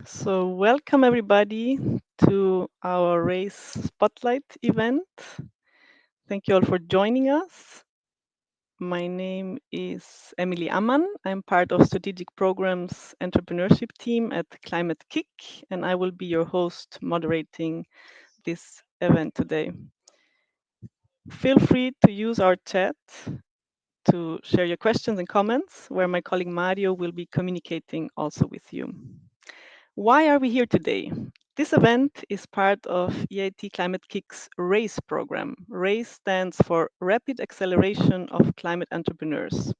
So, welcome everybody to our Race Spotlight event. Thank you all for joining us. My name is Emily Ammann. I'm part of Strategic Programs Entrepreneurship team at Climate-KIC, and I will be your host moderating this event today. Feel free to use our chat to share your questions and comments, where my colleague Mario will be communicating also with you. Why are we here today? This event is part of EIT Climate-KIC's RACE program. RACE stands for Rapid Acceleration of Climate Entrepreneurs.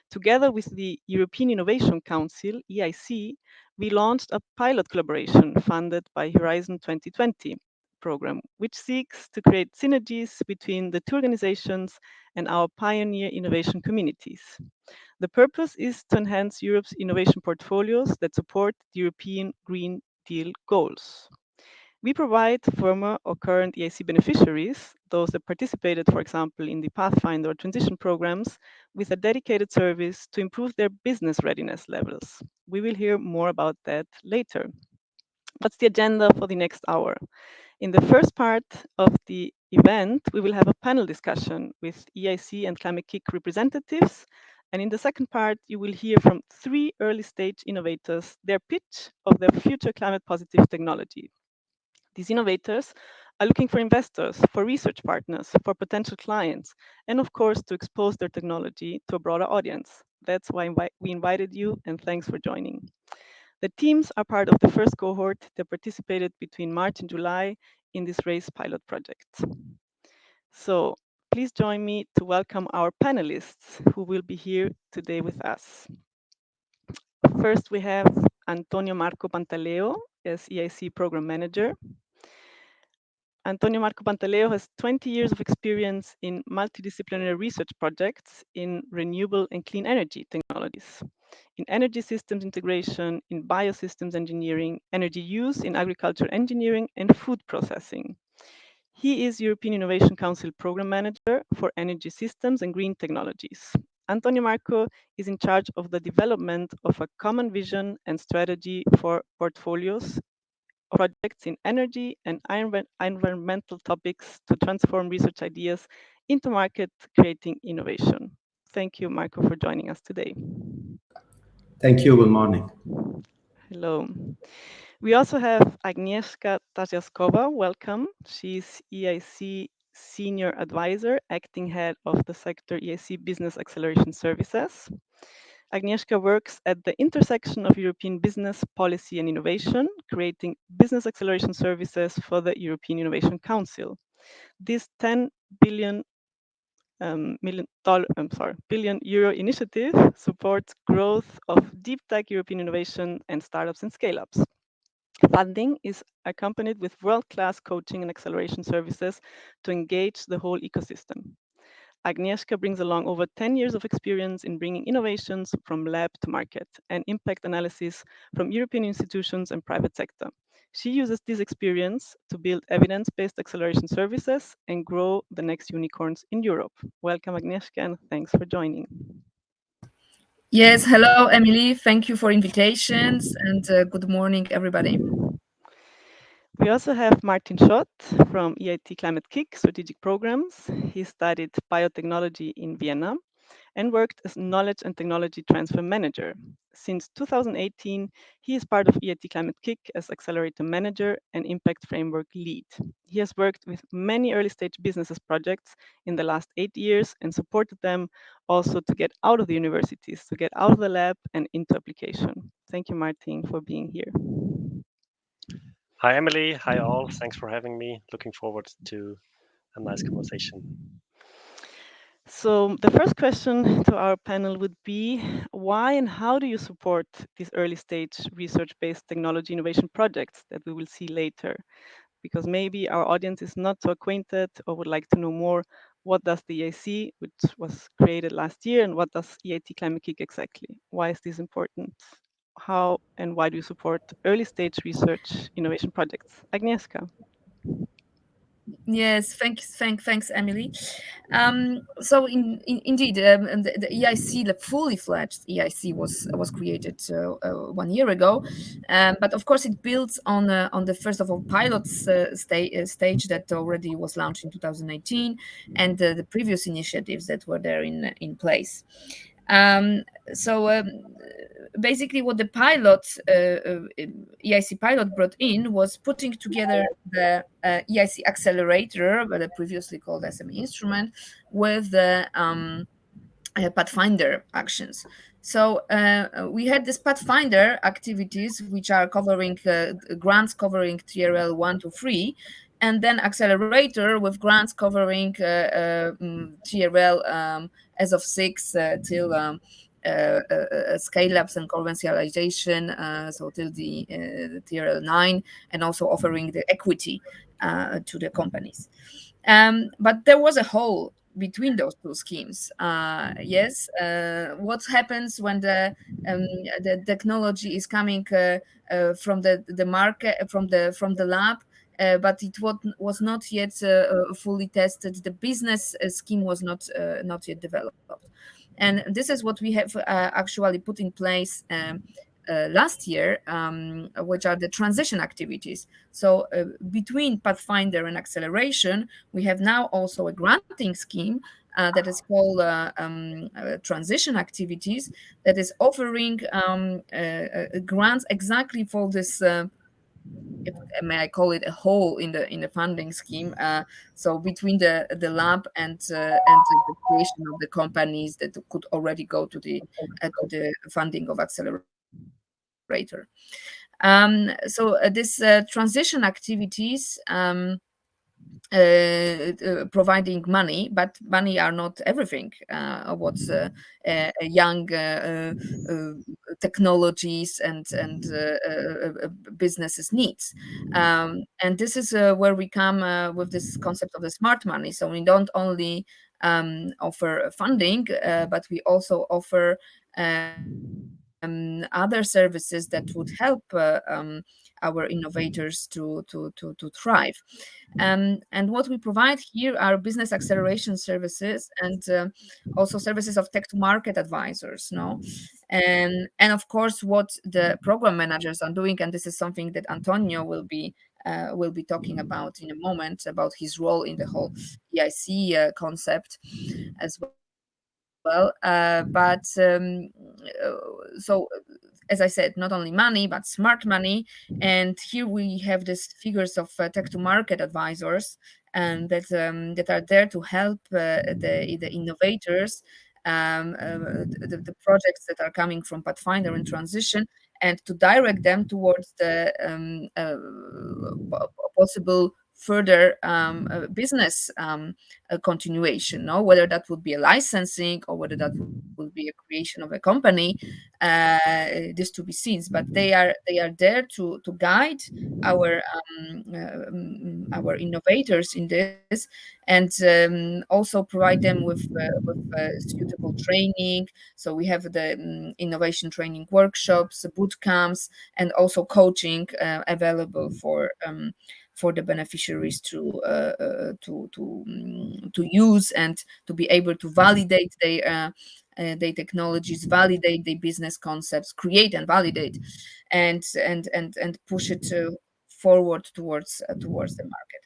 Together with the European Innovation Council, EIC, we launched a pilot collaboration funded by Horizon 2020 program, which seeks to create synergies between the two organizations and our pioneer innovation communities. The purpose is to enhance Europe's innovation portfolios that support the European Green Deal goals. We provide former or current EIC beneficiaries, those that participated, for example, in the Pathfinder or transition programs, with a dedicated service to improve their business readiness levels. We will hear more about that later. What's the agenda for the next hour? In the first part of the event, we will have a panel discussion with EIC and Climate-KIC representatives. And in the second part, you will hear from 3 early stage innovators their pitch of their future climate positive technology. These innovators are looking for investors, for research partners, for potential clients, and of course, to expose their technology to a broader audience. That's why we invited you, and thanks for joining. The teams are part of the first cohort that participated between March and July in this RACE pilot project. So please join me to welcome our panelists who will be here today with us. First, we have Antonio Marco Pantaleo as EIC Program Manager. Antonio Marco Pantaleo has 20 years of experience in multidisciplinary research projects in renewable and clean energy technologies, in energy systems integration, in biosystems engineering, energy use in agriculture engineering, and food processing. He is European Innovation Council Program Manager for Energy Systems and Green Technologies. Antonio Marco is in charge of the development of a common vision and strategy for portfolios projects in energy and environmental topics to transform research ideas into market creating innovation. Thank you, Marco, for joining us today. Thank you. Good morning. Hello. We also have Agnieszka Taziaskova. Welcome. She's EIC Senior Advisor, Acting Head of the Sector EIC Business Acceleration Services. Agnieszka works at the intersection of European business, policy, and innovation, creating business acceleration services for the European Innovation Council. This 10 billion billion euro initiative supports growth of deep tech European innovation and startups and scale-ups. Funding is accompanied with world-class coaching and acceleration services to engage the whole ecosystem. Agnieszka brings along over 10 years of experience in bringing innovations from lab to market and impact analysis from European institutions and private sector. She uses this experience to build evidence-based acceleration services and grow the next unicorns in Europe. Welcome, Agnieszka, and thanks for joining. Yes, hello, Emily. Thank you for invitations and good morning, everybody. We also have Martin Schott from EIT Climate-KIC Strategic Programs. He studied biotechnology in Vienna and worked as Knowledge and Technology Transfer Manager. Since 2018, he is part of EIT Climate-KIC as Accelerator Manager and Impact Framework Lead. He has worked with many early-stage businesses projects in the last 8 years and supported them also to get out of the universities, to get out of the lab and into application. Thank you, Martin, for being here. Hi, Emily. Hi, all. Thanks for having me. Looking forward to a nice conversation. So the first question to our panel would be, why and how do you support these early stage research-based technology innovation projects that we will see later? Because maybe our audience is not so acquainted or would like to know more, what does the EIC, which was created last year, and what does EIT Climate-KIC exactly? Why is this important? How and why do you support early stage research innovation projects? Agnieszka. Yes, thanks, Emily. So indeed, and the EIC, the fully fledged EIC, was created 1 year ago, but of course it builds on the first of all pilots stage that already was launched in 2018, and the previous initiatives that were there in place. Um, so basically, what the EIC pilot brought in was putting together the EIC accelerator, but previously called SME instrument, with the Pathfinder actions. So we had this Pathfinder activities, which are covering grants covering TRL 1 to 3, and then accelerator with grants covering TRL as of 6 till scale ups and commercialization, so till the TRL 9, and also offering the equity to the companies. But there was a hole between those two schemes. Yes, what happens when the technology is coming from the market, from the lab, but it was not yet fully tested. The business scheme was not yet developed, and this is what we have actually put in place. Last year, which are the transition activities. So between Pathfinder and acceleration, we have now also a granting scheme that is called transition activities, that is offering grants exactly for this. If, may I call it a hole in the funding scheme? So between the lab and the creation of the companies that could already go to the funding of accelerator. So this transition activities providing money, but money are not everything. What young technologies and businesses needs, and this is where we come with this concept of the smart money. So we don't only offer funding, but we also offer other services that would help our innovators to thrive. And what we provide here are business acceleration services, and also services of tech to market advisors. No, and of course, what the program managers are doing, and this is something that Antonio will be talking about in a moment, about his role in the whole EIC concept as well. So as I said, not only money, but smart money. And here we have these figures of tech to market advisors, and that are there to help the innovators, the projects that are coming from Pathfinder and Transition, and to direct them towards the possible further business continuation, no? Whether that would be a licensing or whether that would be a creation of a company, this to be seen. But they are there to guide our our innovators in this, and also provide them with suitable training. So we have the innovation training workshops, boot camps, and also coaching available for the beneficiaries to use, and to be able to validate their technologies, validate their business concepts, create and validate, and push it forward towards the market.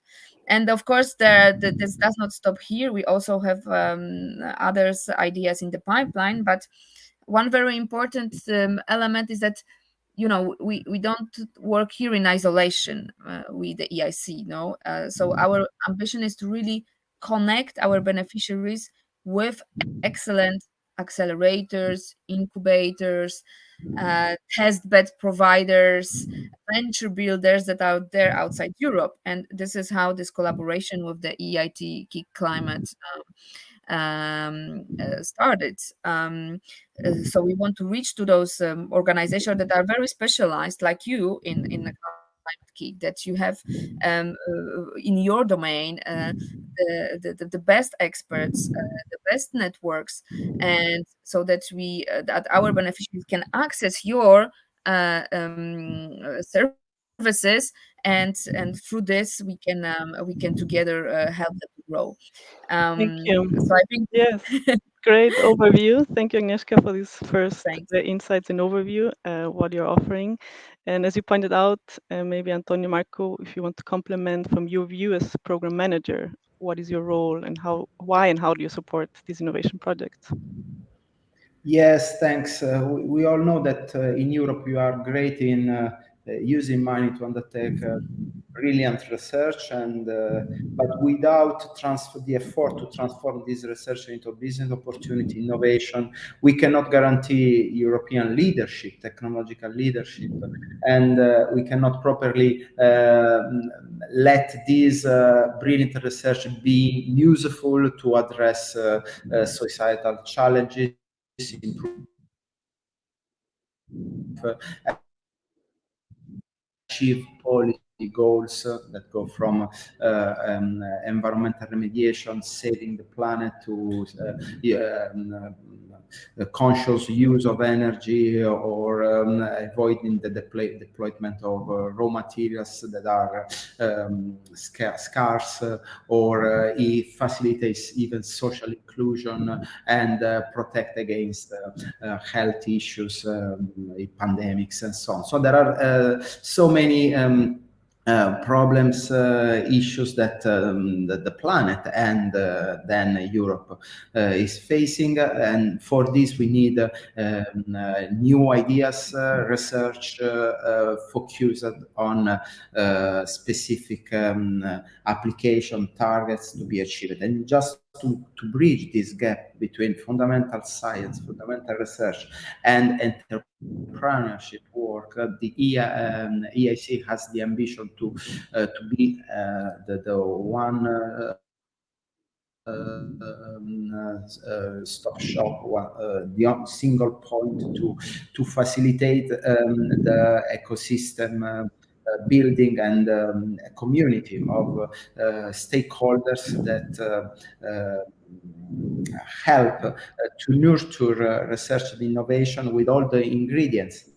And of course, this does not stop here. We also have others ideas in the pipeline, but one very important element is that, we don't work here in isolation with the EIC. No, so our ambition is to really connect our beneficiaries with excellent accelerators, incubators, test bed providers, venture builders that are there outside Europe. And this is how this collaboration with the EIT Climate started. So we want to reach to those organizations that are very specialized, like you in the Climate-KIC, that you have in your domain the best experts, the best networks, and so that that our beneficiaries can access your services services, and through this we can together help them to grow. Thank you. So I think Yes, great overview. Thank you, Agnieszka, for this first thanks. insights and overview, what you're offering. And as you pointed out, maybe Antonio, Marco, if you want to complement from your view as program manager, what is your role and why and how do you support these innovation projects? Yes, thanks. We all know that in Europe you are great in using money to undertake brilliant research, and but without the effort to transform this research into business opportunity, innovation, we cannot guarantee European leadership, technological leadership, and we cannot properly let this brilliant research be useful to address societal challenges, improve achieve policy goals that go from environmental remediation, saving the planet, to conscious use of energy, or avoiding the deployment of raw materials that are scarce, or it facilitates even social inclusion and protect against health issues, pandemics, and so on. So there are so many problems, issues that the planet and then Europe is facing, and for this we need new ideas, research focused on specific application targets to be achieved. And just to bridge this gap between fundamental science, fundamental research, and entrepreneurship work, the EIC has the ambition to be the one stop shop, the single point to facilitate the ecosystem building, and a community of stakeholders that help to nurture research and innovation with all the ingredients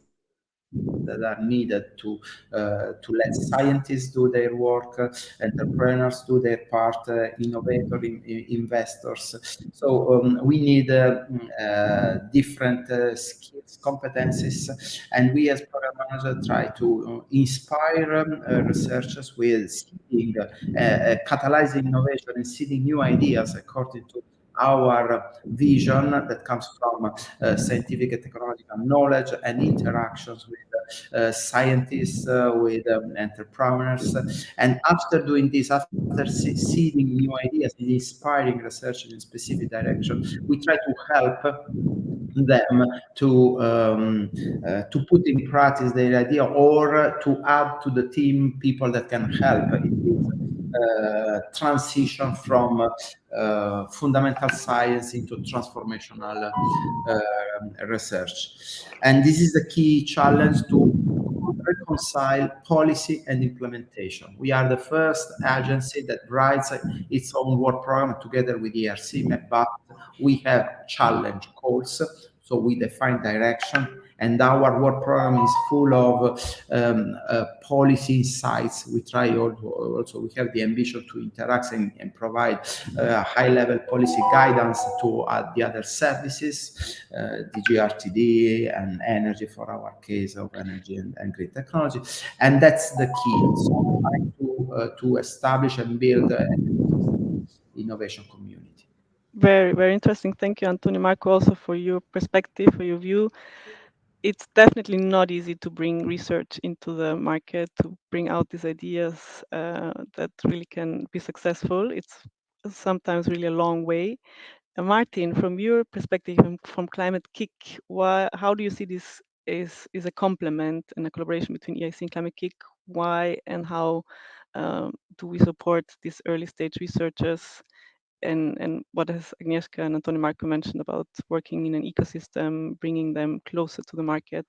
that are needed to let scientists do their work, entrepreneurs do their part, innovators, investors. So we need different skills, competencies, and we as program managers try to inspire researchers with seeding, catalyzing innovation and seeding new ideas according to our vision that comes from scientific and technological knowledge and interactions with scientists, with entrepreneurs. And after doing this, after seeding new ideas and inspiring research in a specific direction, we try to help them to put in practice their idea, or to add to the team people that can help in this transition from fundamental science into transformational research. And this is the key challenge, to reconcile policy and implementation. We are the first agency that writes its own work program together with ERC, but we have challenge calls. So we define direction, and our work program is full of policy insights. We try also, we have the ambition to interact and provide high-level policy guidance to the other services, DGRTD and energy, for our case of energy and grid technology. And that's the key. So trying to establish and build an innovation community. Very, very interesting. Thank you, Antonio, Marco, also for your perspective, for your view. It's definitely not easy to bring research into the market, to bring out these ideas that really can be successful. It's sometimes really a long way. Martin, from your perspective and from Climate-KIC, how do you see this is a complement and a collaboration between EIC and Climate-KIC? Why and how do we support these early stage researchers? And what has Agnieszka and Antonio Marco mentioned about working in an ecosystem, bringing them closer to the market.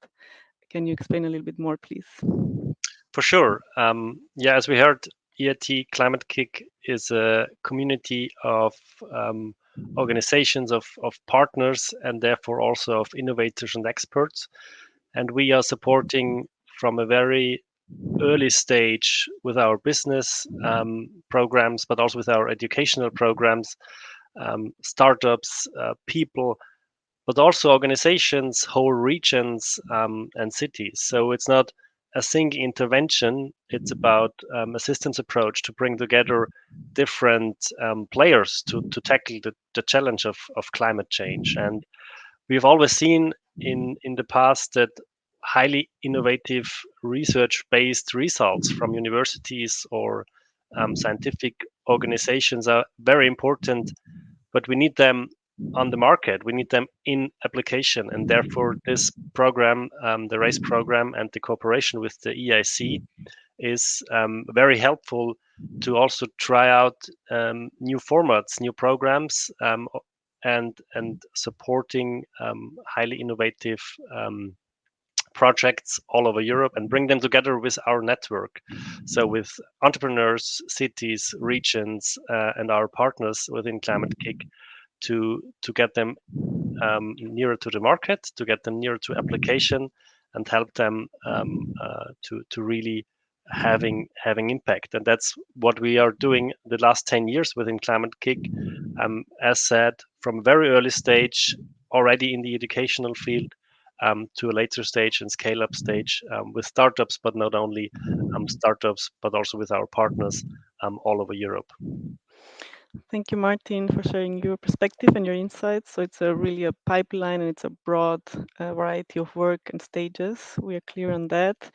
Can you explain a little bit more, please? For sure. Yeah, as we heard, EIT Climate-KIC is a community of organizations, of partners, and therefore also of innovators and experts. And we are supporting from a very early stage with our business programs, but also with our educational programs, startups, people, but also organizations, whole regions, and cities. So it's not a single intervention. It's about a systems approach to bring together different players to tackle the challenge of climate change. And we've always seen in the past that highly innovative research-based results from universities or scientific organizations are very important, but we need them on the market. We need them in application, and therefore this program, the RACE program, and the cooperation with the EIC is very helpful to also try out new formats, new programs, and supporting highly innovative projects all over Europe and bring them together with our network. So with entrepreneurs, cities, regions, and our partners within Climate-KIC to get them nearer to the market, to get them nearer to application, and help them to really having impact. And that's what we are doing the last 10 years within Climate-KIC. As said, from a very early stage, already in the educational field, to a later stage and scale up stage with startups, but not only startups, but also with our partners all over Europe. Thank you, Martin, for sharing your perspective and your insights. So it's really a pipeline, and it's a broad variety of work and stages. We are clear on that.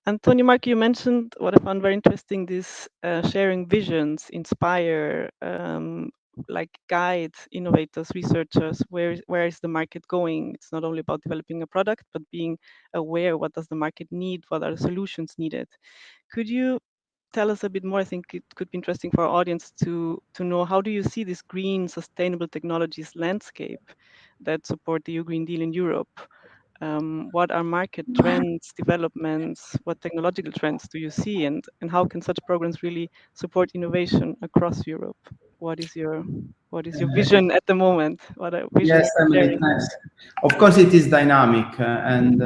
Antonio, Marco, you mentioned what I found very interesting, this sharing visions, inspire, like guide innovators, researchers, where is the market going? It's not only about developing a product, but being aware, what does the market need? What are the solutions needed? Could you tell us a bit more? I think it could be interesting for our audience to know, how do you see this green sustainable technologies landscape that support the EU Green Deal in Europe? What are market trends, developments? What technological trends do you see, and how can such programs really support innovation across Europe? What is your vision at the moment? What a vision Yes, you're Emily, sharing? thanks. Of course, it is dynamic and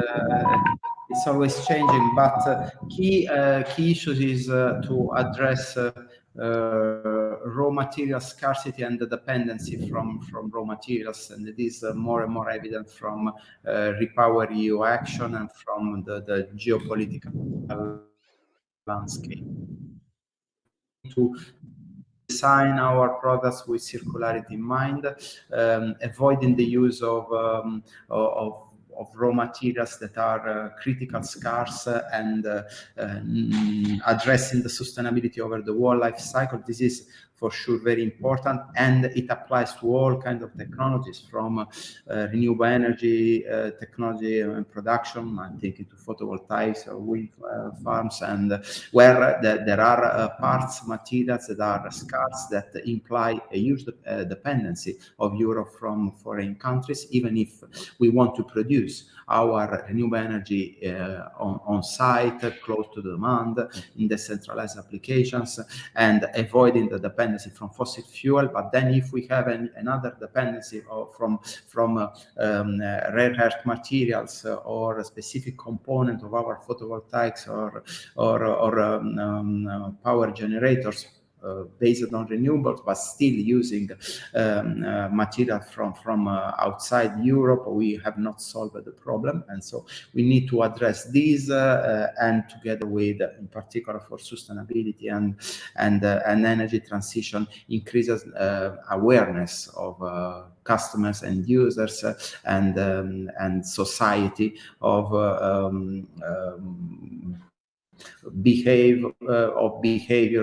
it's always changing. But key issues is to address raw material scarcity and the dependency from raw materials, and it is more and more evident from Repower EU action and from the geopolitical landscape. To design our products with circularity in mind, avoiding the use of raw materials that are critical, scarce, and addressing the sustainability over the whole life cycle. This is for sure very important, and it applies to all kinds of technologies, from renewable energy technology and production. I'm thinking to photovoltaics or wind farms, and where there are parts, materials that are scarce, that imply a huge dependency of Europe from foreign countries, even if we want to produce our renewable energy on site, close to the demand, in decentralized applications, and avoiding the dependency from fossil fuel. But then if we have another dependency from rare earth materials or a specific component of our photovoltaics or power generators, based on renewables, but still using material from outside Europe, we have not solved the problem. And so we need to address these, and together with, in particular for sustainability and energy transition, increases awareness of customers and users and society of behavior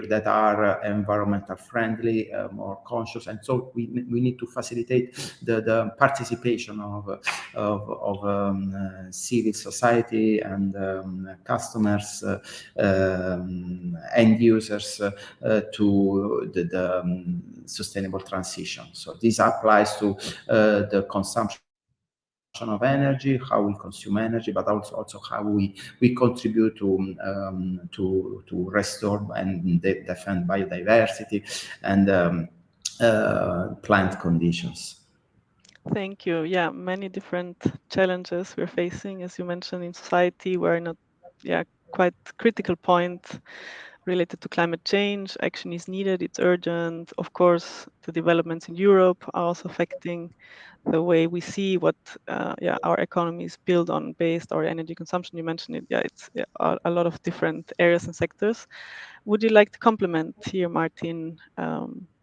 that are environmental friendly, more conscious. And so we need to facilitate the participation of civil society and customers, end users, to the sustainable transition. So this applies to the consumption of energy, how we consume energy, but also how we contribute to restore and defend biodiversity and plant conditions. Thank you. Yeah, many different challenges we're facing, as you mentioned, in society. We're not quite critical point related to climate change. Action is needed, it's urgent. Of course, the developments in Europe are also affecting the way we see what our economy is built on, based our energy consumption. You mentioned it. Yeah, it's a lot of different areas and sectors. Would you like to complement here, Martin?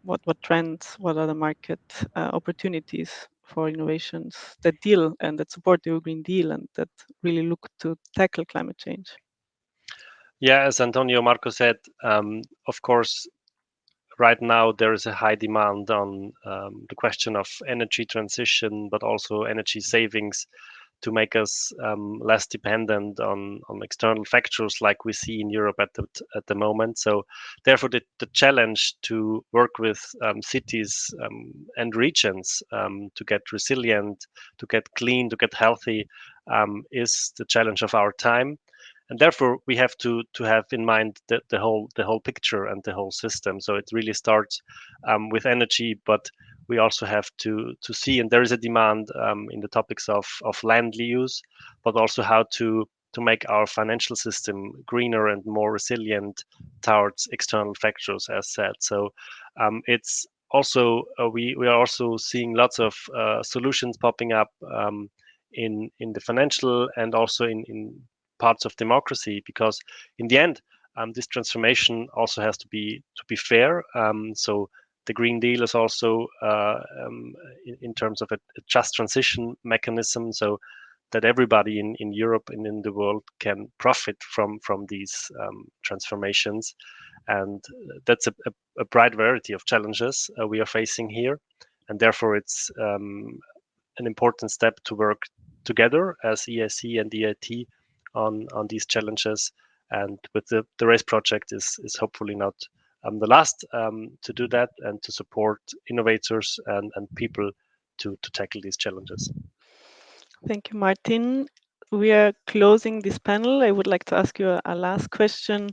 What trends, what are the market opportunities for innovations that deal and that support the Green Deal and that really look to tackle climate change? Yeah, as Antonio Marco said, of course, right now there is a high demand on the question of energy transition, but also energy savings to make us less dependent on external factors like we see in Europe at the moment. So therefore, the challenge to work with cities and regions to get resilient, to get clean, to get healthy is the challenge of our time. And therefore, we have to have in mind the whole picture and the whole system. So it really starts with energy, but we also have to see, and there is a demand in the topics of land use, but also how to make our financial system greener and more resilient towards external factors, as said. So it's also we are also seeing lots of solutions popping up in the financial and also in parts of democracy, because in the end this transformation also has to be fair. So the Green Deal is also in terms of a just transition mechanism, so that everybody in Europe and in the world can profit from these transformations. And that's a bright variety of challenges we are facing here, and therefore it's an important step to work together as EIC and EIT on these challenges. And with the RACE project is hopefully not the last to do that and to support innovators and people to tackle these challenges. Thank you, Martin. We are closing this panel. I would like to ask you a last question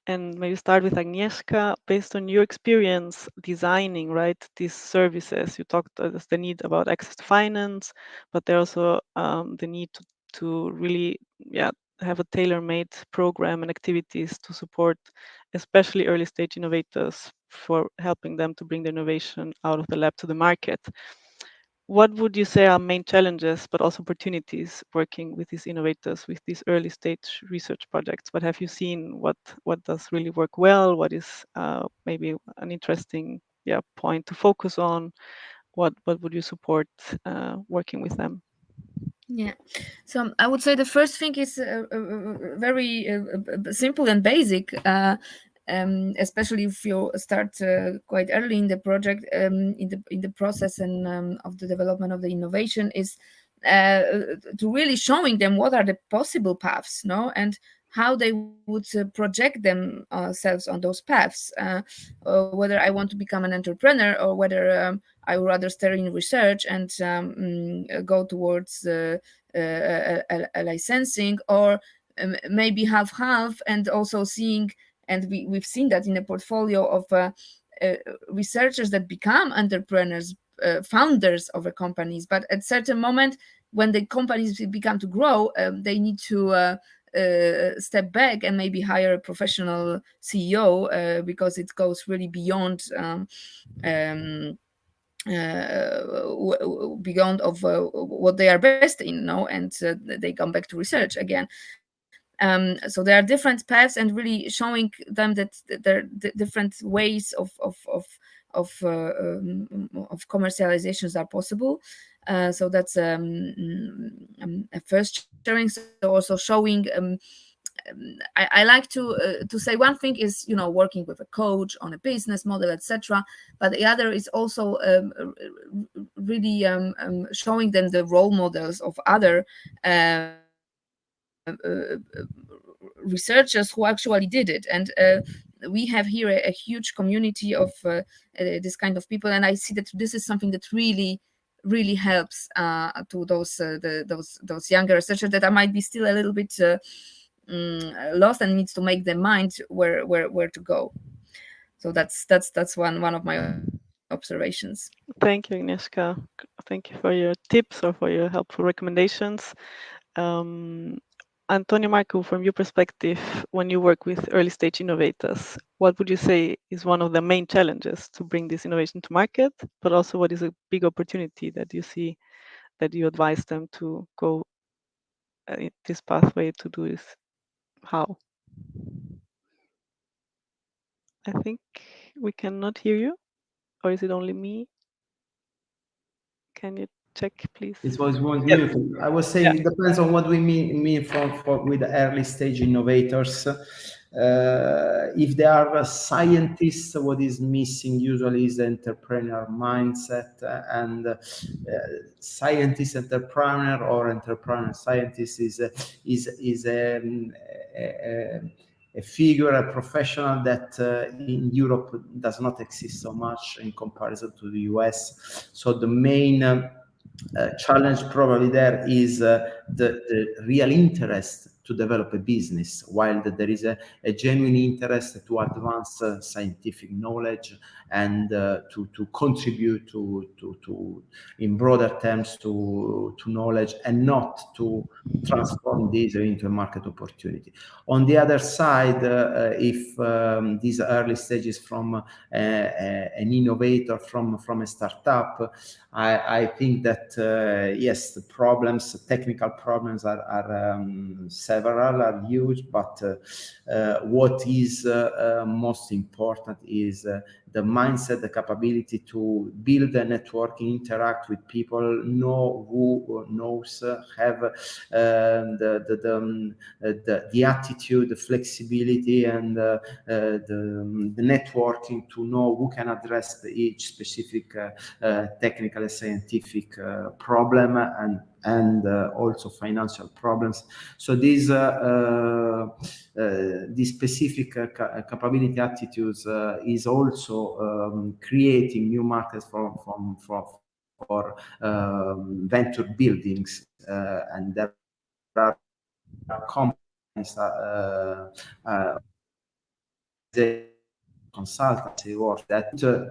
and maybe start with Agnieszka. Based on your experience designing, right, these services, you talked the need about access to finance, but there also the need to really have a tailor-made program and activities to support especially early stage innovators for helping them to bring the innovation out of the lab to the market. What would you say are main challenges, but also opportunities working with these innovators, with these early stage research projects? What have you seen? What does really work well? What is maybe an interesting point to focus on? What would you support working with them? Yeah, so I would say the first thing is very simple and basic. Especially if you start quite early in the project, in the process and of the development of the innovation, is to really showing them what are the possible paths, no, and how they would project themselves on those paths. Whether I want to become an entrepreneur or whether I would rather stay in research and go towards a licensing, or maybe half, and also seeing. And we've seen that in a portfolio of researchers that become entrepreneurs, founders of the companies. But at a certain moment, when the companies become to grow, they need to step back and maybe hire a professional CEO, because it goes really beyond beyond of what they are best in, no, and they come back to research again. So there are different paths, and really showing them that there are different ways of commercializations are possible. So that's a first sharing. So also showing. I like to say one thing is, working with a coach on a business model, etc. But the other is also really showing them the role models of other researchers who actually did it. And we have here a huge community of this kind of people, and I see that this is something that really helps to those younger researchers that might be still a little bit lost and needs to make their mind where to go. So that's one of my observations. Thank you, Agnieszka. Thank you for your tips or for your helpful recommendations. Antonio Marco, from your perspective, when you work with early stage innovators, what would you say is one of the main challenges to bring this innovation to market, but also what is a big opportunity that you see that you advise them to go this pathway to do this? How? I think we cannot hear you, or is it only me? Can you check, please? It was Yes. muted. I was Yeah. saying it depends on what we mean for with early stage innovators. If they are scientists, what is missing usually is the entrepreneurial mindset, and scientist entrepreneur or entrepreneur scientist is a figure, a professional that in Europe does not exist so much in comparison to the US. So the main challenge probably there is the real interest to develop a business, while there is a genuine interest to advance scientific knowledge and to contribute to in broader terms to knowledge, and not to transform this into a market opportunity. On the other side, if these early stages from an innovator from a startup, I think that yes, the problems, technical problems are several, are huge, but what is most important is the mindset, the capability to build a network, interact with people, know who knows, have the attitude, the flexibility, and the networking to know who can address each specific technical and scientific problem, and also financial problems. So these specific capability attitudes is also creating new markets for venture buildings, and there are companies consultancy work that to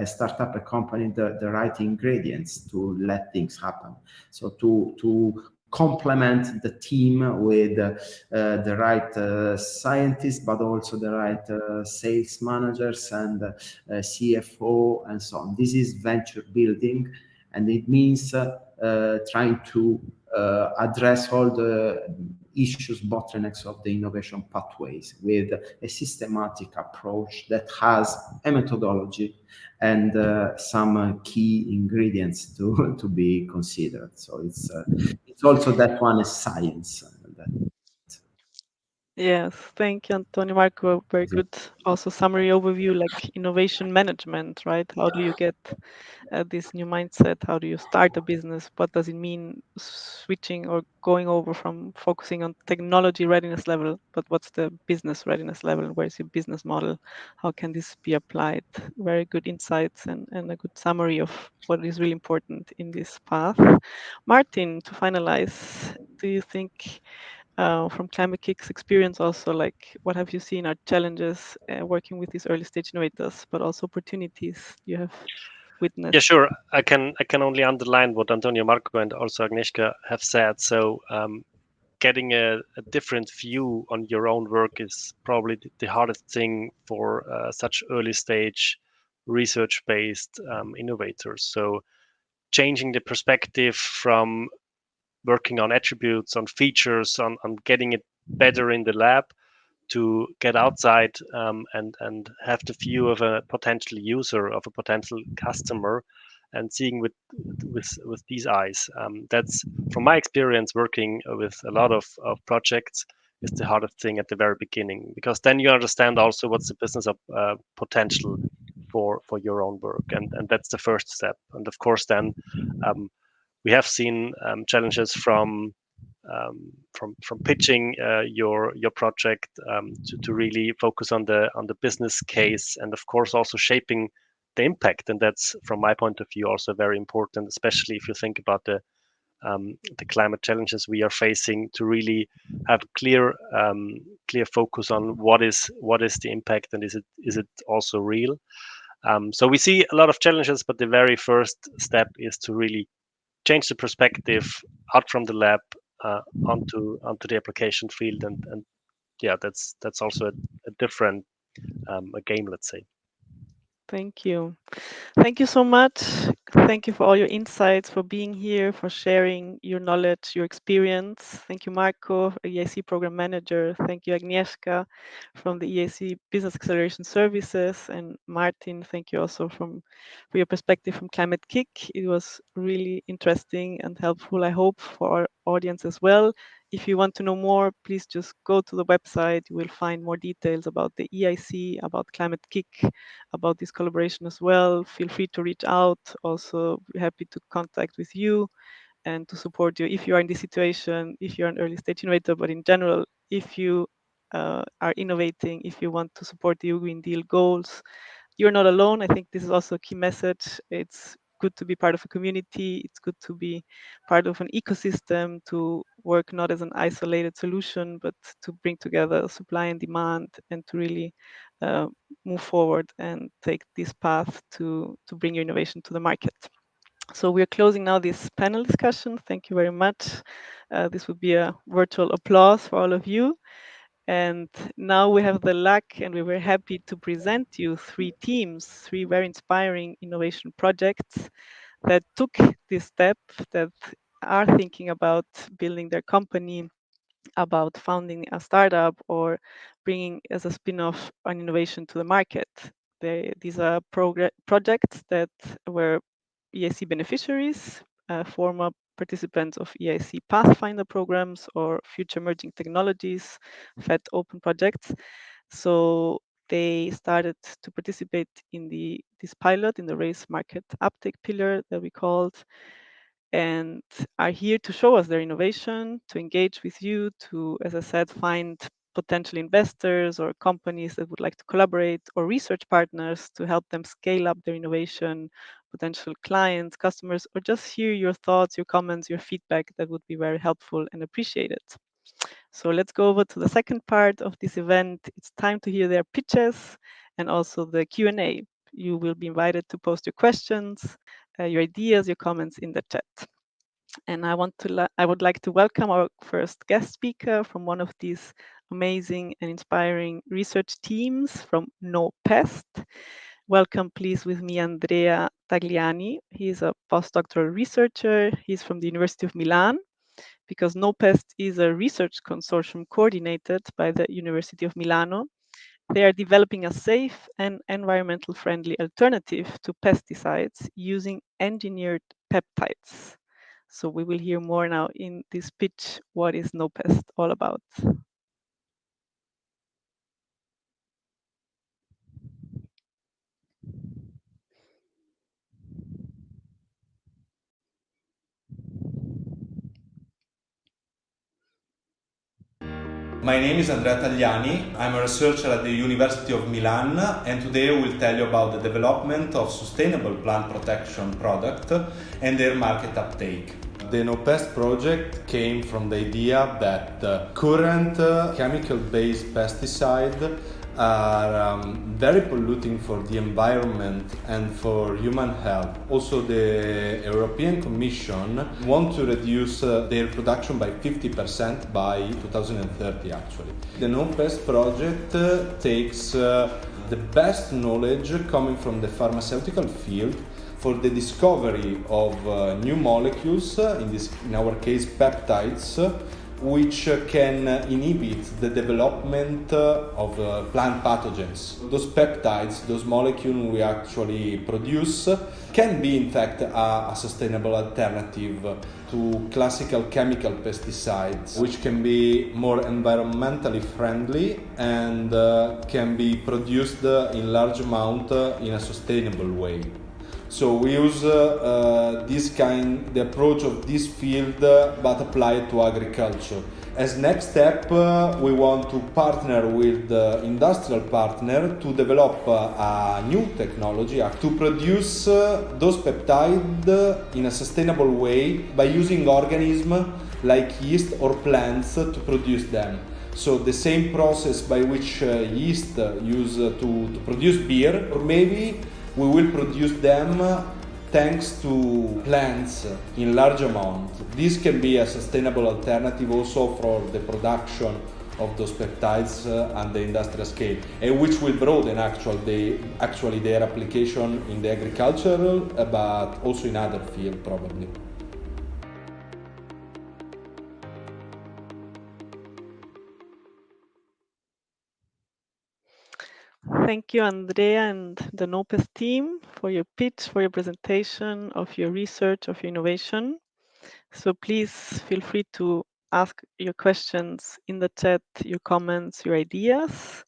start up a company the right ingredients to let things happen. So to complement the team with the right scientists, but also the right sales managers and CFO and so on. This is venture building, and it means trying to address all the issues, bottlenecks of the innovation pathways with a systematic approach that has a methodology and some key ingredients to be considered. So it's also that one is science. Yes, thank you, Antonio Marco. Very good also summary overview, like innovation management, right? How do you get this new mindset? How do you start a business? What does it mean switching or going over from focusing on technology readiness level, but what's the business readiness level? Where's your business model? How can this be applied? Very good insights and a good summary of what is really important in this path. Martin, to finalize, do you think from Climate-KIC's experience also, like what have you seen are challenges working with these early stage innovators, but also opportunities you have witnessed? Yeah, sure. I can only underline what Antonio Marco and also Agnieszka have said. So getting a different view on your own work is probably the hardest thing for such early stage research based innovators. So changing the perspective from working on attributes, on features, on getting it better in the lab, to get outside and have the view of a potential user, of a potential customer, and seeing with these eyes. That's from my experience working with a lot of projects, is the hardest thing at the very beginning, because then you understand also what's the business of potential for your own work, and that's the first step. And of course then we have seen challenges from pitching your project to really focus on the business case, and of course also shaping the impact. And that's from my point of view also very important, especially if you think about the climate challenges we are facing, to really have clear focus on what is the impact, and is it also real. So we see a lot of challenges, but the very first step is to really change the perspective out from the lab, onto the application field, and yeah, that's also a different a game, let's say. Thank you. Thank you so much. Thank you for all your insights, for being here, for sharing your knowledge, your experience. Thank you, Marco, EAC Program Manager. Thank you, Agnieszka, from the EAC Business Acceleration Services. And Martin, thank you also for your perspective from Climate-KIC. It was really interesting and helpful, I hope, for our audience as well. If you want to know more, please just go to the website. You will find more details about the EIC, about Climate-KIC, about this collaboration as well. Feel free to reach out. Also, we're happy to contact with you and to support you if you are in this situation, if you're an early stage innovator, but in general, if you are innovating, if you want to support the EU Green Deal goals, you're not alone. I think this is also a key message. It's good to be part of a community. It's good to be part of an ecosystem, to work not as an isolated solution, but to bring together supply and demand, and to really move forward and take this path to bring your innovation to the market. So we're closing now this panel discussion. Thank you very much. This would be a virtual applause for all of you. And now we have the luck, and we were happy to present you three teams, three very inspiring innovation projects that took this step, that are thinking about building their company, about founding a startup, or bringing as a spin-off an innovation to the market. These are projects that were EIC beneficiaries, former participants of EIC Pathfinder programs or Future Emerging Technologies, FET Open projects. So they started to participate in this pilot in the race market uptake pillar that we called, and are here to show us their innovation, to engage with you, to, as I said, find potential investors or companies that would like to collaborate, or research partners to help them scale up their innovation, potential clients, customers, or just hear your thoughts, your comments, your feedback. That would be very helpful and appreciated. So let's go over to the second part of this event. It's time to hear their pitches and also the Q&A. You will be invited to post your questions, your ideas, your comments in the chat. And I would like to welcome our first guest speaker from one of these amazing and inspiring research teams from NoPest. Welcome, please, with me, Andrea Tagliani. He's a postdoctoral researcher. He's from the University of Milan, because NoPest is a research consortium coordinated by the University of Milano. They are developing a safe and environmental friendly alternative to pesticides using engineered peptides. So we will hear more now in this pitch. What is NoPest all about? My name is Andrea Tagliani. I'm a researcher at the University of Milan, and today I will tell you about the development of sustainable plant protection product and their market uptake. The NoPest project came from the idea that the current chemical-based pesticides are very polluting for the environment and for human health. Also, the European Commission wants to reduce their production by 50% by 2030 actually. The NoPest project takes the best knowledge coming from the pharmaceutical field for the discovery of new molecules, in our case peptides, which can inhibit the development of plant pathogens. Those peptides, those molecules we actually produce, can be in fact a sustainable alternative to classical chemical pesticides, which can be more environmentally friendly and can be produced in large amount in a sustainable way. So we use the approach of this field, but apply it to agriculture. As next step, we want to partner with the industrial partner to develop a new technology to produce those peptides in a sustainable way by using organisms like yeast or plants to produce them. So the same process by which yeast use to produce beer, or maybe we will produce them thanks to plants in large amount. This can be a sustainable alternative also for the production of those peptides at the industrial scale, and which will broaden actually their application in the agricultural, but also in other fields probably. Thank you, Andrea and the NoPest team for your pitch, for your presentation of your research, of your innovation. So please feel free to ask your questions in the chat, your comments, your ideas.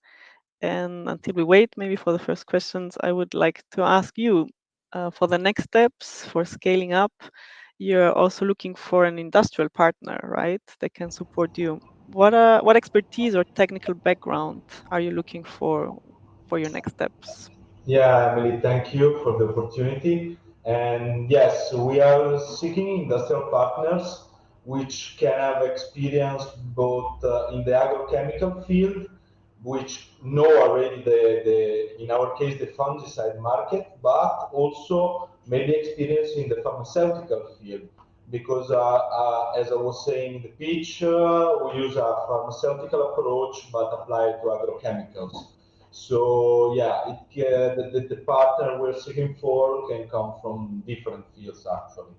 And until we wait maybe for the first questions, I would like to ask you for the next steps for scaling up. You're also looking for an industrial partner, right? That can support you. What expertise or technical background are you looking for your next steps? Yeah, Emily, thank you for the opportunity. And yes, we are seeking industrial partners which can have experience both in the agrochemical field, which know already in our case, the fungicide market, but also maybe experience in the pharmaceutical field. Because as I was saying in the pitch, we use a pharmaceutical approach, but apply it to agrochemicals. So yeah, the partner we're seeking for can come from different fields actually.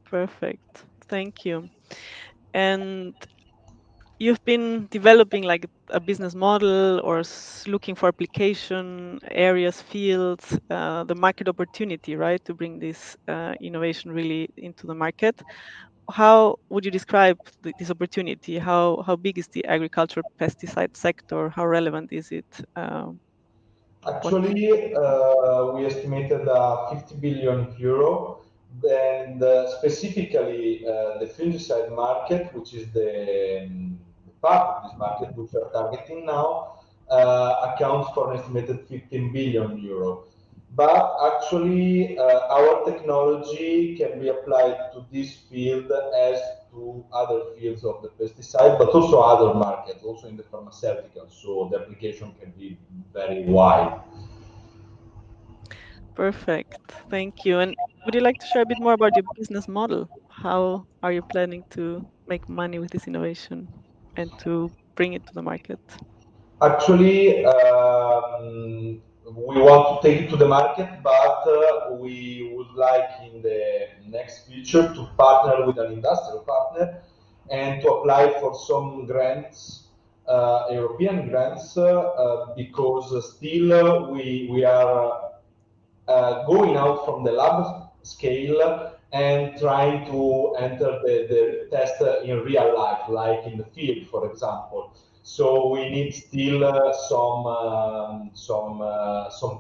Perfect. Thank you. And you've been developing like a business model or looking for application areas, fields, the market opportunity, right, to bring this innovation really into the market. How would you describe this opportunity? How big is the agricultural pesticide sector? How relevant is it? Actually, we estimated 50 billion euro, and specifically the fungicide market, which is the part of this market which we are targeting now, accounts for an estimated 15 billion euro. But actually, our technology can be applied to this field as to other fields of the pesticide, but also other markets, also in the pharmaceutical. So the application can be very wide. Perfect. Thank you. And would you like to share a bit more about your business model? How are you planning to make money with this innovation and to bring it to the market? Actually, we want to take it to the market, but we would like in the next future to partner with an industrial partner and to apply for some grants, European grants, because still we are going out from the lab scale and trying to enter the test in real life, like in the field, for example. So we need still some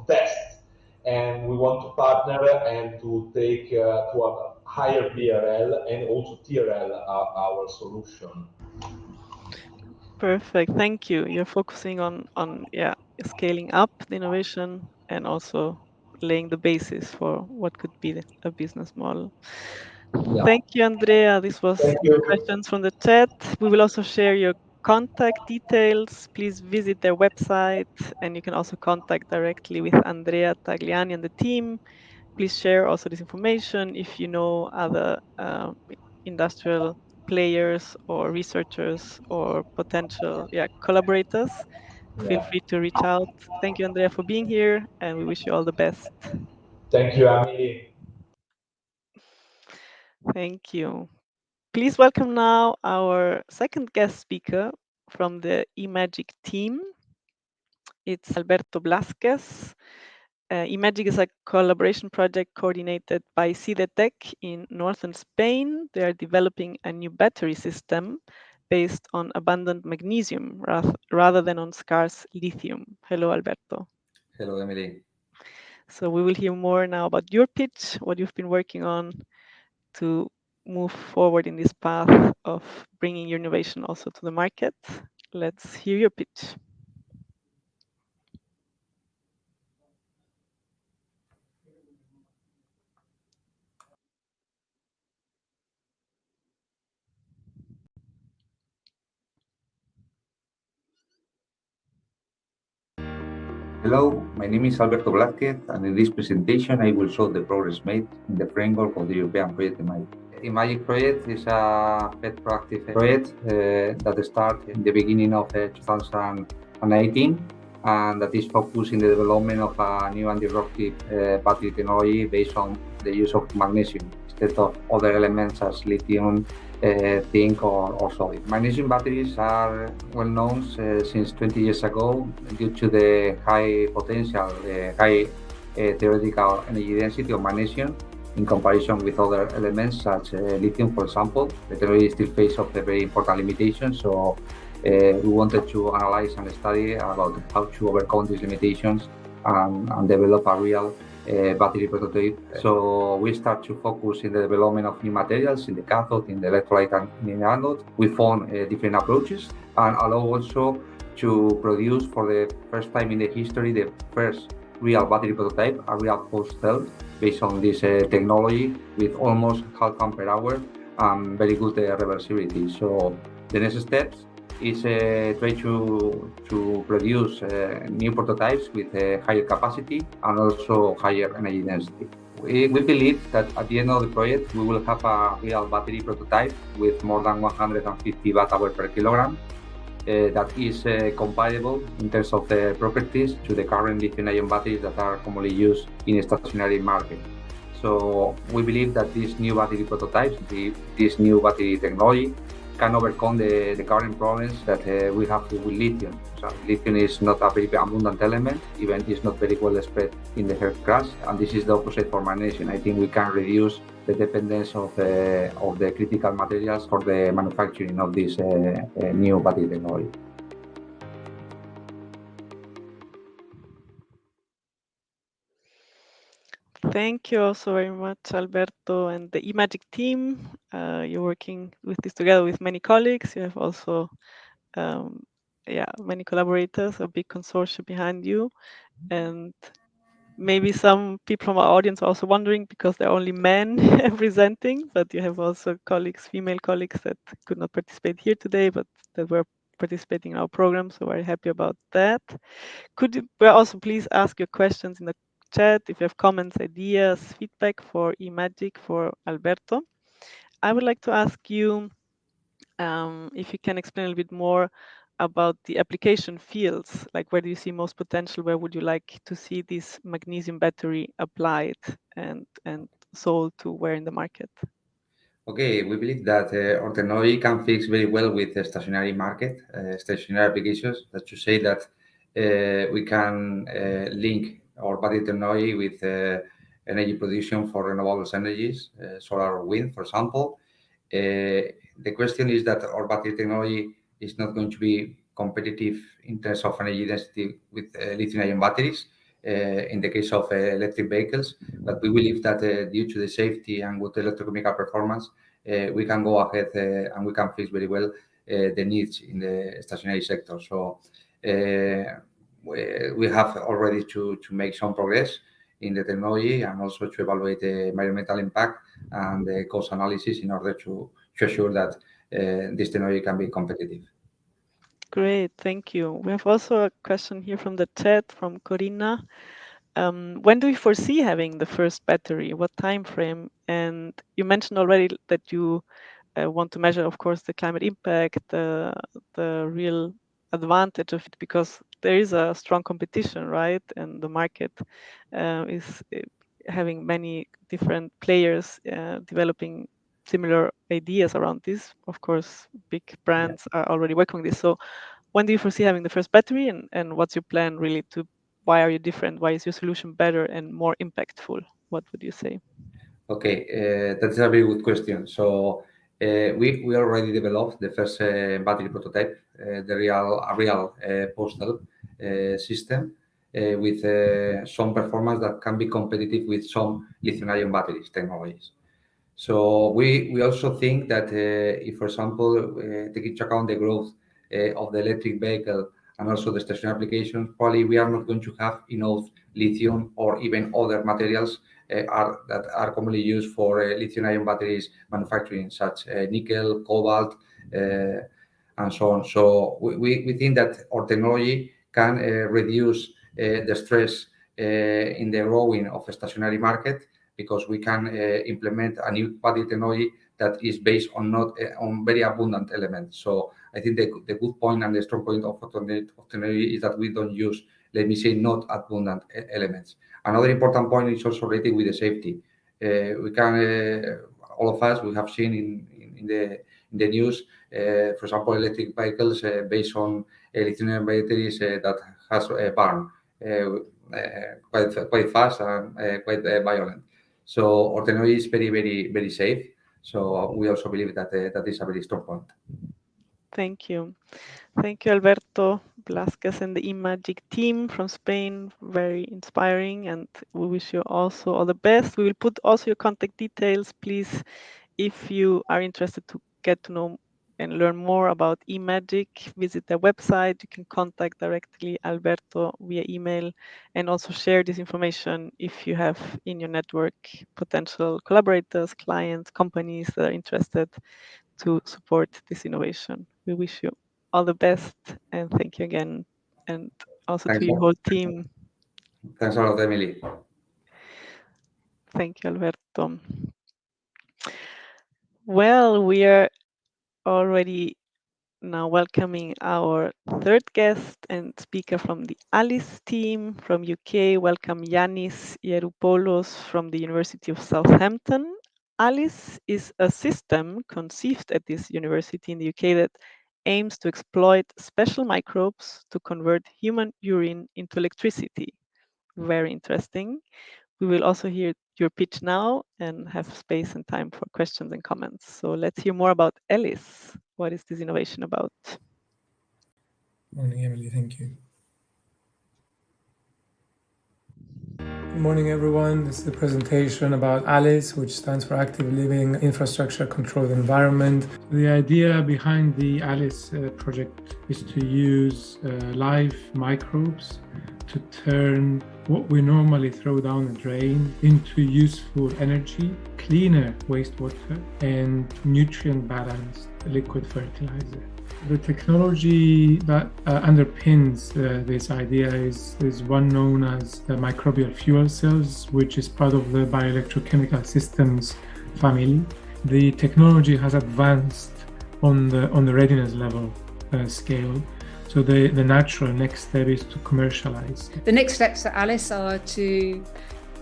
tests, and we want to partner and to take to a higher BRL and also TRL our solution. Perfect. Thank you. You're focusing on scaling up the innovation and also laying the basis for what could be a business model. Yeah. Thank you, Andrea. This was Thank the you. questions from the chat. We will also share your contact details. Please visit their website, and you can also contact directly with Andrea Tagliani and the team. Please share also this information if you know other industrial players or researchers or potential collaborators. Feel Yeah. free to reach out. Thank you, Andrea, for being here, and we wish you all the best. Thank you, Emily. Thank you. Please welcome now our second guest speaker from the eMAGIC team. It's Alberto Blasquez. eMAGIC is a collaboration project coordinated by CIDETEC in northern Spain. They are developing a new battery system based on abundant magnesium rather than on scarce lithium. Hello, Alberto. Hello, Emily. So we will hear more now about your pitch, what you've been working on to move forward in this path of bringing your innovation also to the market. Let's hear your pitch. Hello, my name is Alberto Blázquez, and in this presentation I will show the progress made in the framework of the European project eMAGIC. eMAGIC project is a pet proactive project that started in the beginning of 2018, and that is focused in the development of a new anti-eruptive battery technology based on the use of magnesium instead of other elements as lithium, zinc or sodium. Magnesium batteries are well known since 20 years ago due to the high potential, high theoretical energy density of magnesium in comparison with other elements such lithium, for example. The technology still faces a very important limitation, so we wanted to analyze and study about how to overcome these limitations and develop a real battery prototype. So we start to focus in the development of new materials in the cathode, in the electrolyte and in the anode. We found different approaches and allow also to produce for the first time in the history the first real battery prototype, a real post cell based on this technology with almost half ampere hour and very good reversibility. So the next steps is try to produce new prototypes with higher capacity and also higher energy density. We believe that at the end of the project we will have a real battery prototype with more than 150 watt-hour per kilogram that is comparable in terms of properties to the current lithium-ion batteries that are commonly used in the stationary market. So we believe that these new battery prototypes, this new battery technology, can overcome the current problems that we have with lithium. So lithium is not a very abundant element, even it's not very well spread in the earth crust, and this is the opposite for magnesium. I think we can reduce the dependence of the critical materials for the manufacturing of this new battery technology. Thank you also very much, Alberto, and the eMAGIC team. You're working with this together with many colleagues. You have also many collaborators, a big consortium behind you. And maybe some people from our audience are also wondering, because there are only men presenting, but you have also colleagues, female colleagues that could not participate here today, but that were participating in our program. So very happy about that. Could you also please ask your questions in the chat if you have comments, ideas, feedback for eMAGIC, for Alberto. I would like to ask you if you can explain a little bit more about the application fields, like where do you see most potential, where would you like to see this magnesium battery applied and sold to where in the market? Okay, we believe that our technology can fix very well with the stationary market, stationary applications. That's to say that we can link our battery technology with energy production for renewable energies, solar or wind, for example. The question is that our battery technology is not going to be competitive in terms of energy density with lithium-ion batteries in the case of electric vehicles, but we believe that due to the safety and good electrochemical performance, we can go ahead and we can fix very well the needs in the stationary sector. So we have already to make some progress in the technology and also to evaluate the environmental impact and the cost analysis in order to assure that this technology can be competitive. Great, thank you. We have also a question here from the chat from Corina. When do you foresee having the first battery? What time frame? And you mentioned already that you want to measure, of course, the climate impact, the real advantage of it, because there is a strong competition, right? And the market is having many different players developing similar ideas around this. Of course, big brands are already working on this. So when do you foresee having the first battery, and what's your plan really to, why are you different? Why is your solution better and more impactful? What would you say? Okay, that's a very good question. So we already developed the first battery prototype, a real postal system with some performance that can be competitive with some lithium-ion batteries technologies. So we also think that if, for example, take into account the growth of the electric vehicle and also the stationary applications, probably we are not going to have enough lithium or even other materials that are commonly used for lithium-ion batteries manufacturing, such nickel, cobalt, and so on. So we think that our technology can reduce the stress in the growing of a stationary market, because we can implement a new battery technology that is based on not on very abundant elements. So I think the good point and the strong point of technology is that we don't use, let me say, not abundant elements. Another important point is also related with the safety. We can, all of us, we have seen in the news, for example, electric vehicles based on lithium batteries that has burned quite fast and quite violent. So our technology is very safe. So we also believe that that is a very strong point. Thank you. Thank you, Alberto Blasquez and the eMAGIC team from Spain. Very inspiring, and we wish you also all the best. We will put also your contact details. Please, if you are interested to get to know and learn more about eMAGIC, visit their website. You can contact directly Alberto via email, and also share this information if you have in your network potential collaborators, clients, companies that are interested to support this innovation. We wish you all the best, and thank you again, and also Thanks to your whole team. Thanks a lot, Emily. Thank you, Alberto. Well, we are already now welcoming our third guest and speaker from the ALICE team from UK. Welcome Yanis Yeroupoulos from the University of Southampton. ALICE is a system conceived at this university in the UK that aims to exploit special microbes to convert human urine into electricity. Very interesting. We will also hear your pitch now and have space and time for questions and comments. So let's hear more about ALICE. What is this innovation about? Morning, Emily. Thank you. Good morning, everyone. This is a presentation about ALICE, which stands for Active Living Infrastructure Controlled Environment. The idea behind the ALICE project is to use live microbes to turn what we normally throw down the drain into useful energy, cleaner wastewater, and nutrient-balanced liquid fertilizer. The technology that underpins this idea is one known as the microbial fuel cells, which is part of the bioelectrochemical systems family. The technology has advanced on the readiness level scale. So the natural next step is to commercialize. The next steps at ALICE are to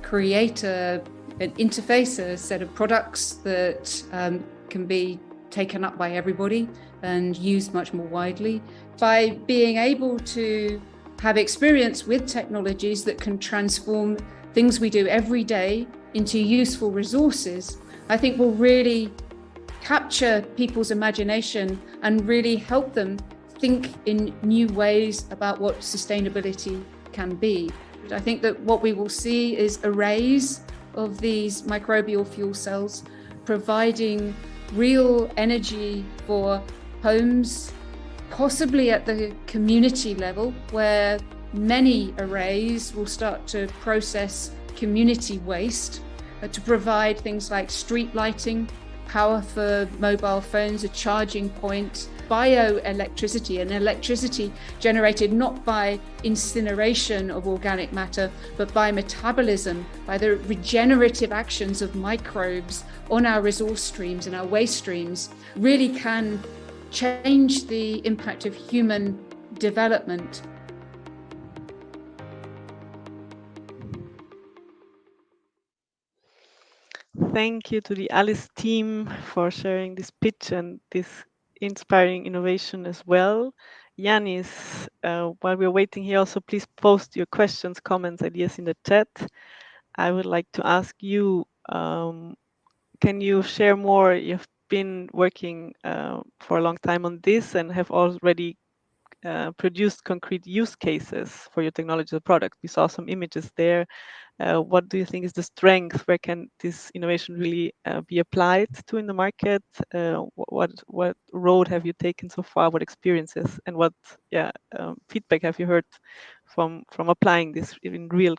create an interface, a set of products that can be taken up by everybody and used much more widely. By being able to have experience with technologies that can transform things we do every day into useful resources, I think will really capture people's imagination and really help them think in new ways about what sustainability can be. I think that what we will see is arrays of these microbial fuel cells providing real energy for homes, possibly at the community level, where many arrays will start to process community waste to provide things like street lighting, power for mobile phones, a charging point, bioelectricity, and electricity generated not by incineration of organic matter, but by metabolism, by the regenerative actions of microbes on our resource streams and our waste streams, really can change the impact of human development. Thank you to the ALICE team for sharing this pitch and this inspiring innovation as well. Yanis, while we're waiting here, also please post your questions, comments, ideas in the chat. I would like to ask you, can you share more? You've been working for a long time on this and have already produced concrete use cases for your technology product. We saw some images there. What do you think is the strength? Where can this innovation really be applied to in the market? What road have you taken so far? What experiences and what feedback have you heard from applying this in real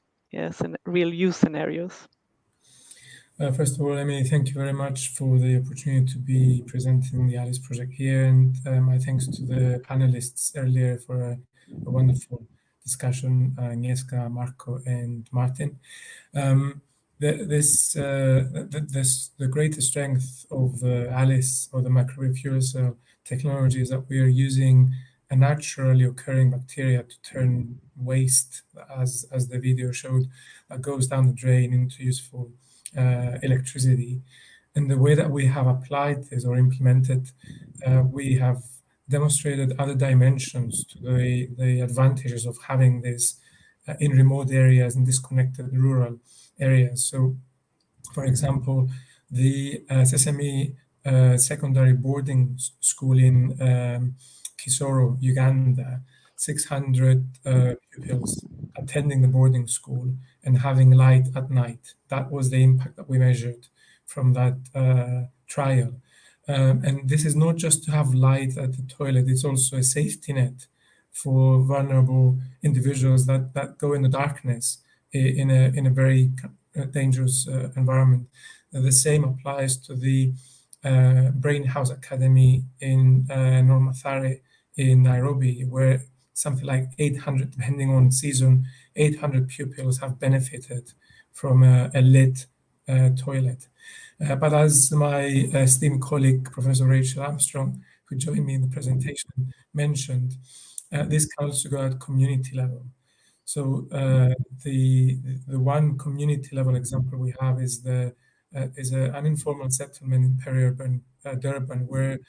use scenarios? First of all, Emily, thank you very much for the opportunity to be presenting the ALICE project here, and my thanks to the panelists earlier for a wonderful discussion, Agnieszka, Marco, and Martin. The greatest strength of ALICE, or the microbial fuel cell technology, is that we are using a naturally occurring bacteria to turn waste, as the video showed, that goes down the drain into useful electricity. And the way that we have applied this or implemented, we have demonstrated other dimensions to the advantages of having this in remote areas and disconnected rural areas. So, for example, the Sesame secondary boarding school in Kisoro, Uganda, 600 pupils attending the boarding school and having light at night. That was the impact that we measured from that trial. And this is not just to have light at the toilet, it's also a safety net for vulnerable individuals that go in the darkness in a very dangerous environment. The same applies to the Brain House Academy in Normathare in Nairobi, where something like 800, depending on season, 800 pupils have benefited from a lit toilet. But as my esteemed colleague, Professor Rachel Armstrong, who joined me in the presentation, mentioned, this can also go at community level. So the one community level example we have is an informal settlement in peri-urban Durban, where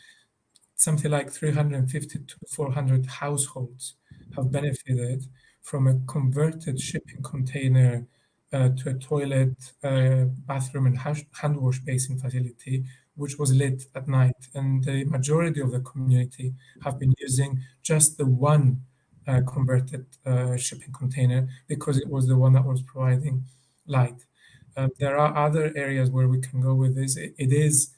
something like 350 to 400 households have benefited from a converted shipping container to a toilet, bathroom, and hand wash basin facility, which was lit at night. And the majority of the community have been using just the one converted shipping container because it was the one that was providing light. There are other areas where we can go with this. It is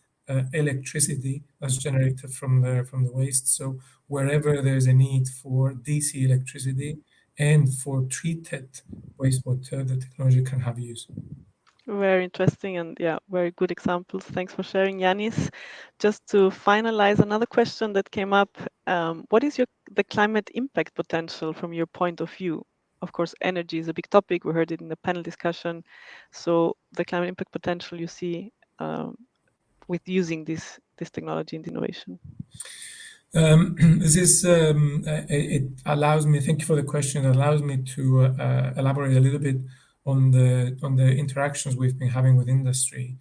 electricity that's generated from the waste. So wherever there's a need for DC electricity and for treated wastewater, the technology can have use. Very interesting, and yeah, very good examples. Thanks for sharing, Yanis. Just to finalize, another question that came up, what is the climate impact potential from your point of view? Of course, energy is a big topic. We heard it in the panel discussion. So the climate impact potential you see with using this technology and innovation. It allows me, thank you for the question, it allows me to elaborate a little bit on the interactions we've been having with industry.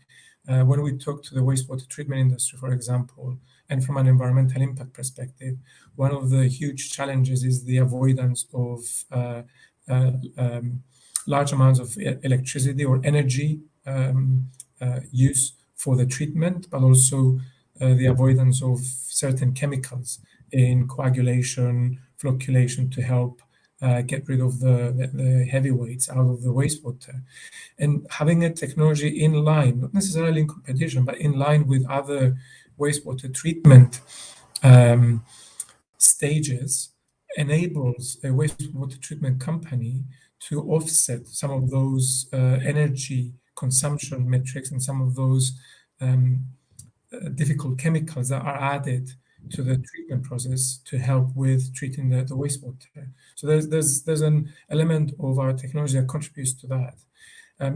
When we talk to the wastewater treatment industry, for example, and from an environmental impact perspective, one of the huge challenges is the avoidance of large amounts of electricity or energy use for the treatment, but also the avoidance of certain chemicals in coagulation, flocculation to help get rid of the heavyweights out of the wastewater. And having a technology in line, not necessarily in competition, but in line with other wastewater treatment stages, enables a wastewater treatment company to offset some of those energy consumption metrics and some of those difficult chemicals that are added to the treatment process to help with treating the wastewater. So there's an element of our technology that contributes to that.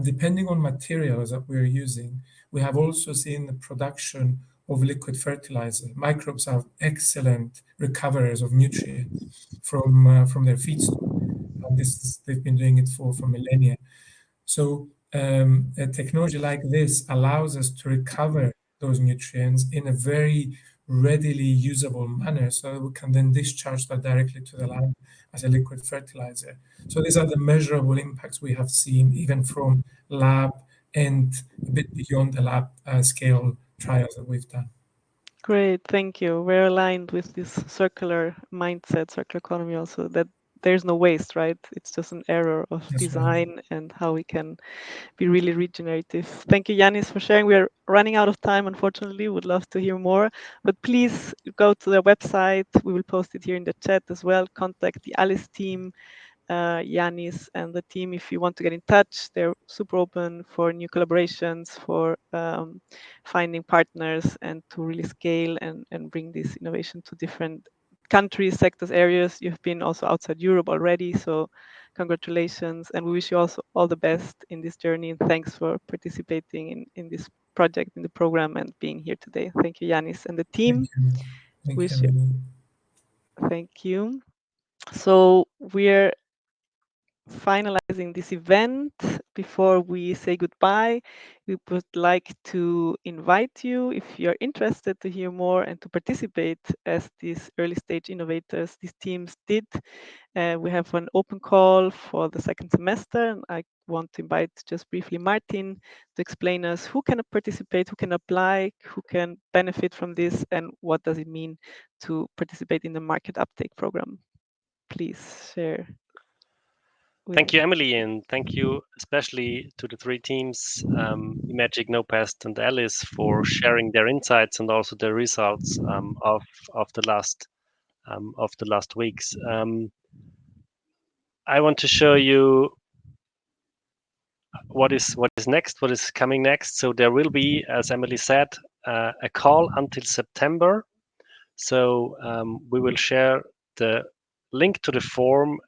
Depending on materials that we're using, we have also seen the production of liquid fertilizer. Microbes are excellent recoverers of nutrients from their feedstock. And they've been doing it for millennia. So a technology like this allows us to recover those nutrients in a very readily usable manner, so we can then discharge that directly to the land as a liquid fertilizer. So these are the measurable impacts we have seen even from lab and a bit beyond the lab scale trials that we've done. Great, thank you. We're aligned with this circular mindset, circular economy also, that there's no waste, right? It's just an error of design and how we can be really regenerative. Thank you, Yanis, for sharing. We are running out of time, unfortunately. Would love to hear more, but please go to their website. We will post it here in the chat as well. Contact the ALICE team, Yanis and the team if you want to get in touch. They're super open for new collaborations, for finding partners, and to really scale and bring this innovation to different countries, sectors, areas. You've been also outside Europe already, so congratulations, and we wish you also all the best in this journey, and thanks for participating in this project, in the program, and being here today. Thank you, Yanis and the team. Thank you. Thank you. So we're finalizing this event. Before we say goodbye, we would like to invite you, if you're interested to hear more and to participate as these early stage innovators, these teams did. We have an open call for the second semester, and I want to invite just briefly Martin to explain us who can participate, who can apply, who can benefit from this, and what does it mean to participate in the market uptake program. Please share. Thank you, Emily, and thank you especially to the three teams, eMAGIC, NoPest, and Alice, for sharing their insights and also the results of the last weeks. I want to show you what is next, what is coming next. So there will be, as Emily said, a call until September. So we will share the link to the form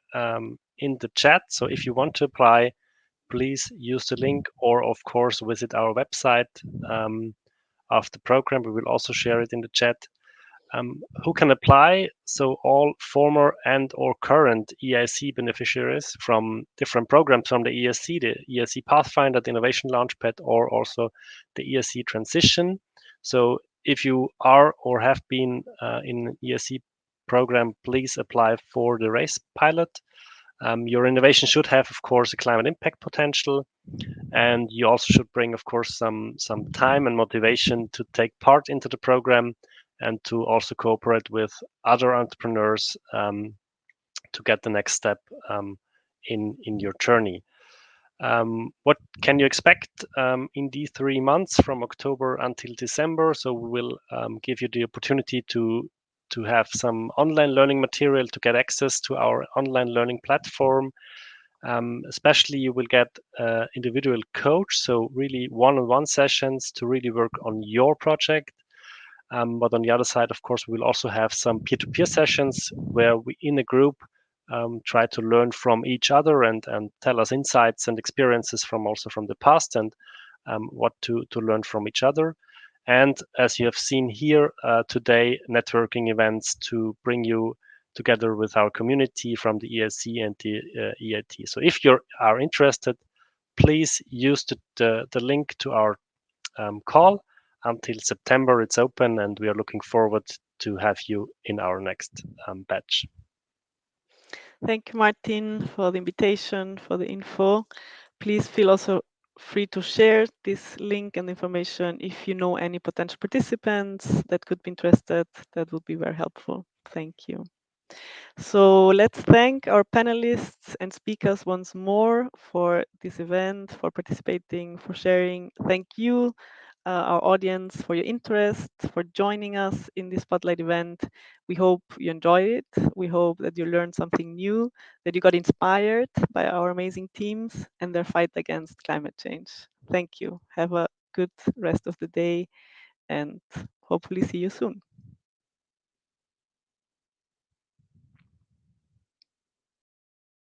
in the chat. So if you want to apply, please use the link, or of course visit our website of the program. We will also share it in the chat. Who can apply? So all former and or current EIC beneficiaries from different programs from the EIC Pathfinder, the Innovation Launchpad, or also the EIC Transition. So if you are or have been in an EIC program, please apply for the RACE pilot. Your innovation should have, of course, a climate impact potential, and you also should bring, of course, some time and motivation to take part into the program and to also cooperate with other entrepreneurs to get the next step in your journey. What can you expect in these 3 months from October until December? So we will give you the opportunity to have some online learning material, to get access to our online learning platform. Especially you will get individual coach, so really one-on-one sessions to really work on your project. But on the other side, of course, we'll also have some peer-to-peer sessions where we in a group try to learn from each other and tell us insights and experiences from the past, and what to learn from each other. And as you have seen here today, networking events to bring you together with our community from the EIC and the EIT. So if you are interested, please use the link to our call. Until September, it's open, and we are looking forward to have you in our next batch. Thank you, Martin, for the invitation, for the info. Please feel also free to share this link and information if you know any potential participants that could be interested. That would be very helpful. Thank you. So let's thank our panelists and speakers once more for this event, for participating, for sharing. Thank you, our audience, for your interest, for joining us in this Spotlight event. We hope you enjoyed it. We hope that you learned something new, that you got inspired by our amazing teams and their fight against climate change. Thank you. Have a good rest of the day, and hopefully see you soon.